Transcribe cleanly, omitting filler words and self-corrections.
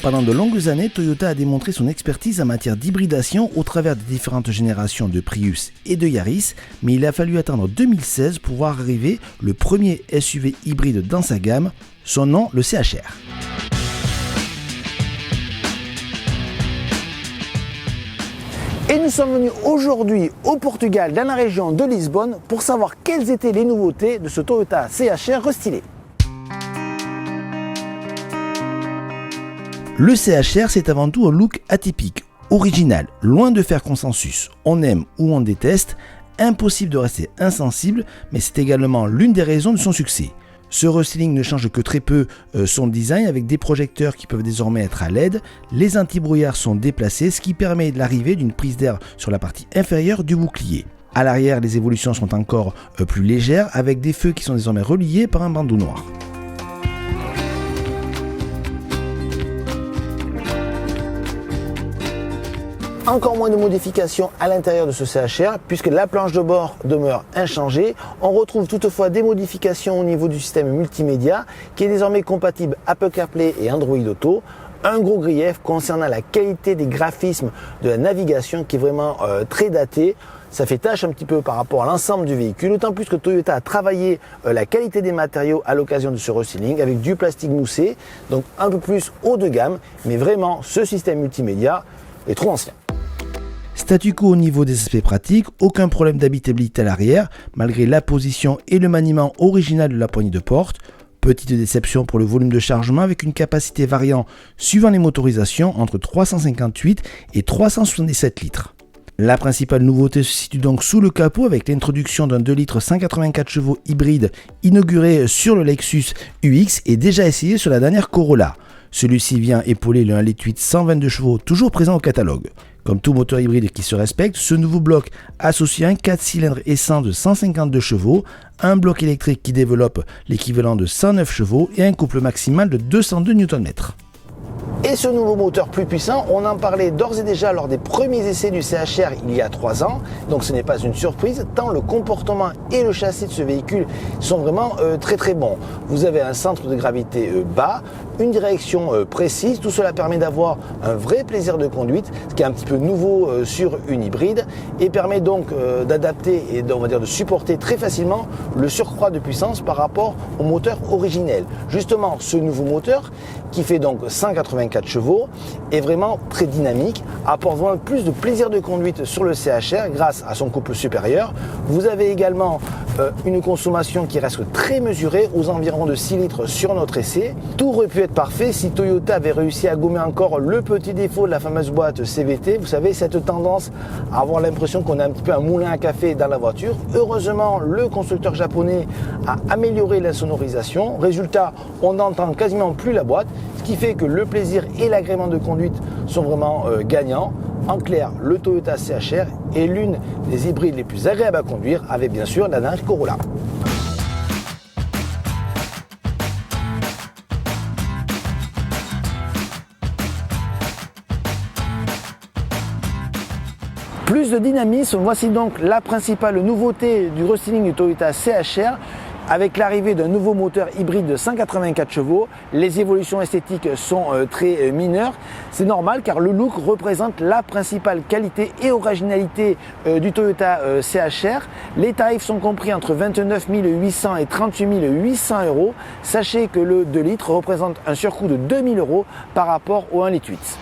Pendant de longues années, Toyota a démontré son expertise en matière d'hybridation au travers des différentes générations de Prius et de Yaris, mais il a fallu attendre 2016 pour voir arriver le premier SUV hybride dans sa gamme, son nom le CHR. Et nous sommes venus aujourd'hui au Portugal, dans la région de Lisbonne, pour savoir quelles étaient les nouveautés de ce Toyota CHR restylé. Le CHR, c'est avant tout un look atypique, original, loin de faire consensus. On aime ou on déteste, impossible de rester insensible, mais c'est également l'une des raisons de son succès. Ce restyling ne change que très peu son design avec des projecteurs qui peuvent désormais être à LED. Les antibrouillards sont déplacés, ce qui permet l'arrivée d'une prise d'air sur la partie inférieure du bouclier. À l'arrière, les évolutions sont encore plus légères avec des feux qui sont désormais reliés par un bandeau noir. Encore moins de modifications à l'intérieur de ce CHR puisque la planche de bord demeure inchangée. On retrouve toutefois des modifications au niveau du système multimédia qui est désormais compatible Apple CarPlay et Android Auto. Un gros grief concernant la qualité des graphismes de la navigation qui est vraiment très daté. Ça fait tâche un petit peu par rapport à l'ensemble du véhicule, d'autant plus que Toyota a travaillé la qualité des matériaux à l'occasion de ce restyling avec du plastique moussé, donc un peu plus haut de gamme, mais vraiment ce système multimédia est trop ancien. Statu quo au niveau des aspects pratiques, aucun problème d'habitabilité à l'arrière, malgré la position et le maniement original de la poignée de porte. Petite déception pour le volume de chargement avec une capacité variant suivant les motorisations entre 358 et 377 litres. La principale nouveauté se situe donc sous le capot avec l'introduction d'un 2 litres 184 chevaux hybride inauguré sur le Lexus UX et déjà essayé sur la dernière Corolla. Celui-ci vient épauler le 1,8 litre 122 chevaux toujours présent au catalogue. Comme tout moteur hybride qui se respecte, ce nouveau bloc associe un 4 cylindres essence de 152 chevaux, un bloc électrique qui développe l'équivalent de 109 chevaux et un couple maximal de 202 Nm. Et ce nouveau moteur plus puissant, on en parlait d'ores et déjà lors des premiers essais du CHR il y a 3 ans, donc ce n'est pas une surprise, tant le comportement et le châssis de ce véhicule sont vraiment très bons. Vous avez un centre de gravité bas, une direction précise, tout cela permet d'avoir un vrai plaisir de conduite, ce qui est un petit peu nouveau sur une hybride, et permet donc d'adapter et on va dire de supporter très facilement le surcroît de puissance par rapport au moteur originel. Justement, ce nouveau moteur, qui fait donc 184 chevaux, est vraiment très dynamique, apporte vraiment plus de plaisir de conduite sur le CHR grâce à son couple supérieur. Vous avez également une consommation qui reste très mesurée, aux environs de 6 litres sur notre essai. Tout aurait pu être parfait si Toyota avait réussi à gommer encore le petit défaut de la fameuse boîte CVT. Vous savez, cette tendance à avoir l'impression qu'on a un petit peu un moulin à café dans la voiture. Heureusement, le constructeur japonais a amélioré la sonorisation. Résultat, on n'entend quasiment plus la boîte, ce qui fait que le plaisir et l'agrément de conduite sont vraiment gagnants. En clair, le Toyota CHR est l'une des hybrides les plus agréables à conduire, avec bien sûr la dernière Corolla. Plus de dynamisme, voici donc la principale nouveauté du restyling du Toyota CHR. Avec l'arrivée d'un nouveau moteur hybride de 184 chevaux, les évolutions esthétiques sont très mineures. C'est normal car le look représente la principale qualité et originalité du Toyota CHR. Les tarifs sont compris entre 29 800 et 38 800 euros. Sachez que le 2 litres représente un surcoût de 2 000 euros par rapport au 1,8 litre.